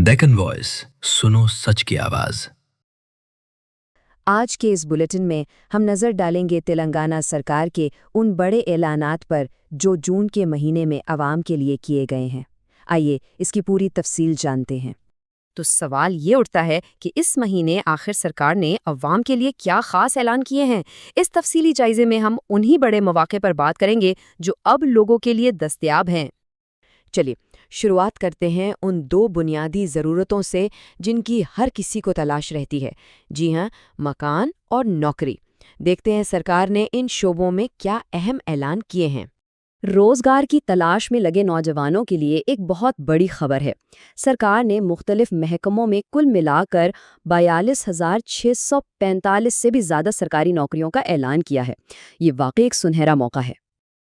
Deccan voice, सुनो सच की आवाज। आज के इस बुलेटिन में हम नज़र डालेंगे तेलंगाना सरकार के उन बड़े ऐलानात पर जो जून के महीने में आवाम के लिए किए गए हैं। आइए इसकी पूरी तफसील जानते हैं। तो सवाल ये उठता है कि इस महीने आखिर सरकार ने अवाम के लिए क्या खास ऐलान किए हैं। इस तफसीली जायजे में हम उन्हीं बड़े मौक़े पर बात करेंगे जो अब लोगों के लिए दस्तयाब हैं। चलिए शुरुआत करते हैं उन दो बुनियादी ज़रूरतों से जिनकी हर किसी को तलाश रहती है। जी हाँ, मकान और नौकरी। देखते हैं सरकार ने इन शोबों में क्या अहम ऐलान किए हैं। रोजगार की तलाश में लगे नौजवानों के लिए एक बहुत बड़ी खबर है। सरकार ने मुख्तलिफ महकमों में कुल मिलाकर 42,645 से भी ज़्यादा सरकारी नौकरियों का ऐलान किया है। ये वाकई एक सुनहरा मौका है।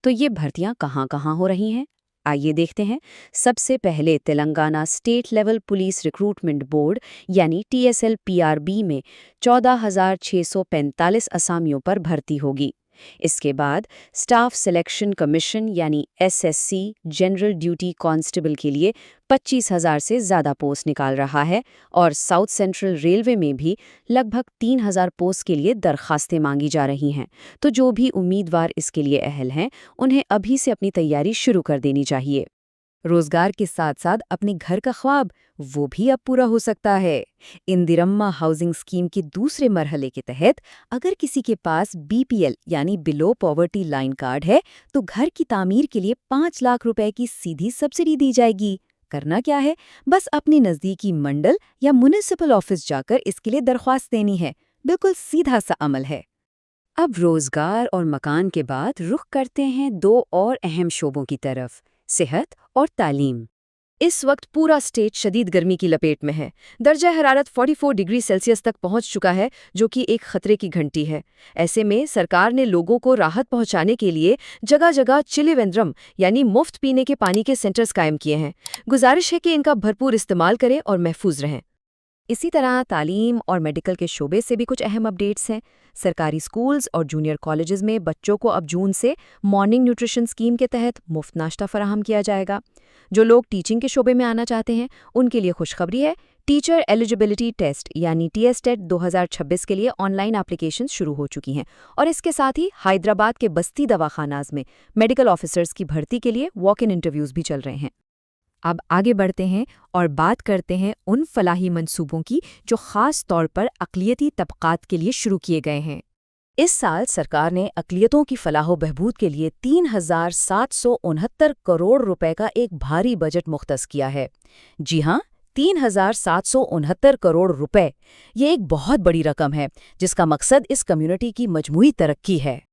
तो ये भर्तियां कहाँ हो रही हैं? आइए देखते हैं। सबसे पहले Telangana state level police recruitment board यानी TSLPRB में 14,645 असामियों पर भर्ती होगी। इसके बाद स्टाफ सिलेक्शन कमीशन यानी SSC जनरल ड्यूटी कांस्टेबल के लिए 25,000 से ज़्यादा पोस्ट निकाल रहा है और साउथ सेंट्रल रेलवे में भी लगभग 3,000 पोस्ट के लिए दरखास्तें मांगी जा रही हैं। तो जो भी उम्मीदवार इसके लिए अहल हैं, उन्हें अभी से अपनी तैयारी शुरू कर देनी चाहिए। रोजगार के साथ साथ अपने घर का ख्वाब वो भी अब पूरा हो सकता है। इंदिरम्मा हाउसिंग स्कीम के दूसरे मरहले के तहत अगर किसी के पास BPL यानी बिलो पॉवर्टी लाइन कार्ड है तो घर की तामीर के लिए 5 लाख रुपए की सीधी सब्सिडी दी जाएगी। करना क्या है, बस अपने नज़दीकी मंडल या म्युनिसिपल ऑफिस जाकर इसके लिए दरख्वास्त देनी है। बिल्कुल सीधा सा अमल है। अब रोजगार और मकान के बाद रुख करते हैं दो और अहम शोबों की तरफ, सेहत और तालीम। इस वक्त पूरा स्टेट शदीद गर्मी की लपेट में है। दर्जा हरारत 44 डिग्री सेल्सियस तक पहुंच चुका है, जो कि एक खतरे की घंटी है। ऐसे में सरकार ने लोगों को राहत पहुंचाने के लिए जगह जगह चिलिवेंद्रम यानी मुफ्त पीने के पानी के सेंटर्स कायम किए हैं। गुजारिश है कि इनका भरपूर इस्तेमाल करें और महफूज रहें। इसी तरह तालीम और मेडिकल के शोबे से भी कुछ अहम अपडेट्स हैं। सरकारी स्कूल्स और जूनियर कॉलेजेस में बच्चों को अब जून से मॉर्निंग न्यूट्रिशन स्कीम के तहत मुफ्त नाश्ता फराहम किया जाएगा। जो लोग टीचिंग के शोबे में आना चाहते हैं, उनके लिए खुशखबरी है। टीचर एलिजिबिलिटी टेस्ट यानी TSTET 2026 के लिए ऑनलाइन एप्लीकेशन शुरू हो चुकी हैं और इसके साथ ही हैदराबाद के बस्ती दवाखानाज में मेडिकल ऑफिसर्स की भर्ती के लिए वॉक इन इंटरव्यूज भी चल रहे हैं। अब आगे बढ़ते हैं और बात करते हैं उन फलाही मंसूबों की जो ख़ास तौर पर अक़लियती तबक़ात के लिए शुरू किए गए हैं। इस साल सरकार ने अक़लियतों की फलाह बहबूद के लिए 3,769 करोड़ रुपए का एक भारी बजट मुख्तस किया है। जी हाँ, 3,769 करोड़ रुपए। ये एक बहुत बड़ी रकम है जिसका मकसद इस कम्युनिटी की मजमूई तरक्की है।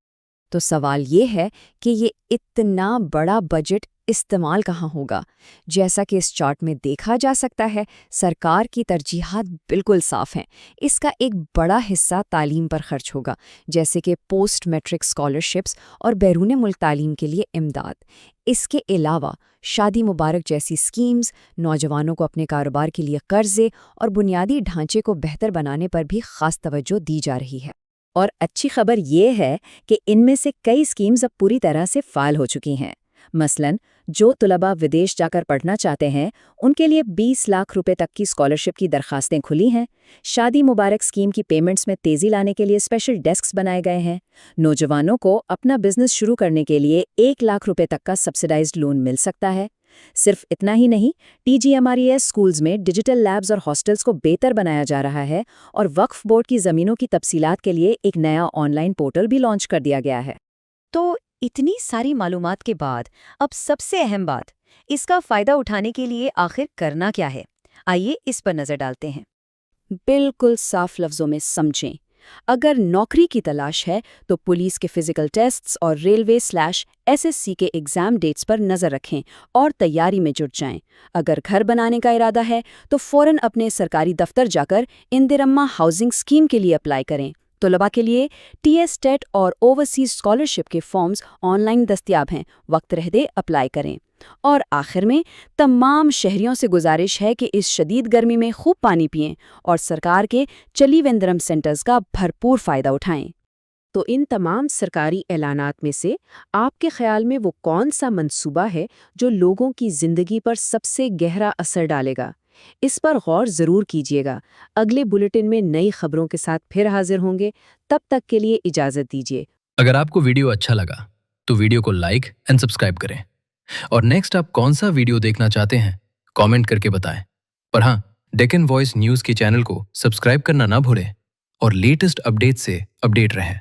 तो सवाल ये है कि ये इतना बड़ा बजट इस्तेमाल कहाँ होगा? जैसा कि इस चार्ट में देखा जा सकता है, सरकार की तरजीहात बिल्कुल साफ हैं। इसका एक बड़ा हिस्सा तालीम पर खर्च होगा, जैसे कि पोस्ट मैट्रिक स्कॉलरशिप्स और बैरून मुल्क तालीम के लिए इमदाद। इसके अलावा शादी मुबारक जैसी स्कीम्स, नौजवानों को अपने कारोबार के लिए कर्जे और बुनियादी ढांचे को बेहतर बनाने पर भी खास तवज्जो दी जा रही है। और अच्छी खबर ये है कि इनमें से कई स्कीम्स अब पूरी तरह से फ़ाल हो चुकी हैं। मसलन जो तुलबा विदेश जाकर पढ़ना चाहते हैं, उनके लिए 20 लाख रुपए तक की स्कॉलरशिप की दरखास्तें खुली हैं। शादी मुबारक स्कीम की पेमेंट्स में तेज़ी लाने के लिए स्पेशल डेस्क्स बनाए गए हैं। नौजवानों को अपना बिजनेस शुरू करने के लिए 1 लाख रुपए तक का सब्सिडाइज्ड लोन मिल सकता है। सिर्फ इतना ही नहीं, TGMRES स्कूल्स में डिजिटल लैब्स और हॉस्टल्स को बेहतर बनाया जा रहा है और वक्फ बोर्ड की ज़मीनों की तफसीलात के लिए एक नया ऑनलाइन पोर्टल भी लॉन्च कर दिया गया है। तो इतनी सारी मालूमात के बाद अब सबसे अहम बात, इसका फ़ायदा उठाने के लिए आखिर करना क्या है? आइए इस पर नज़र डालते हैं। बिल्कुल साफ लफ्ज़ों में समझें। अगर नौकरी की तलाश है तो पुलिस के फिजिकल टेस्ट्स और रेलवे/SSC के एग्ज़ाम डेट्स पर नज़र रखें और तैयारी में जुट जाएं। अगर घर बनाने का इरादा है तो फ़ौरन अपने सरकारी दफ्तर जाकर इंदिरम्मा हाउसिंग स्कीम के लिए अप्लाई करें। तलबा के लिए TSTET और ओवरसीज स्कॉलरशिप के फॉर्म्स ऑनलाइन दस्तयाब हैं, वक्त रहते अप्लाई करें। और आखिर में तमाम शहरियों से गुजारिश है कि इस शदीद गर्मी में खूब पानी पिएं और सरकार के चिलिवेंद्रम सेंटर्स का भरपूर फ़ायदा उठाएं। तो इन तमाम सरकारी ऐलानात में से आपके ख्याल में वो कौन सा मंसूबा है जो लोगों की ज़िंदगी पर सबसे गहरा असर डालेगा? اس پر غور ضرور کیجیے گا۔ اگلے بلیٹن میں نئی خبروں کے ساتھ پھر حاضر ہوں گے، تب تک کے لیے اجازت دیجیے۔ اگر آپ کو ویڈیو اچھا لگا تو ویڈیو کو لائک اینڈ سبسکرائب کریں، اور نیکسٹ آپ کون سا ویڈیو دیکھنا چاہتے ہیں کامنٹ کر کے بتائیں۔ اور ہاں، ڈیکن وائس نیوز کے چینل کو سبسکرائب کرنا نہ بھولیں اور لیٹسٹ اپڈیٹ سے اپڈیٹ رہیں۔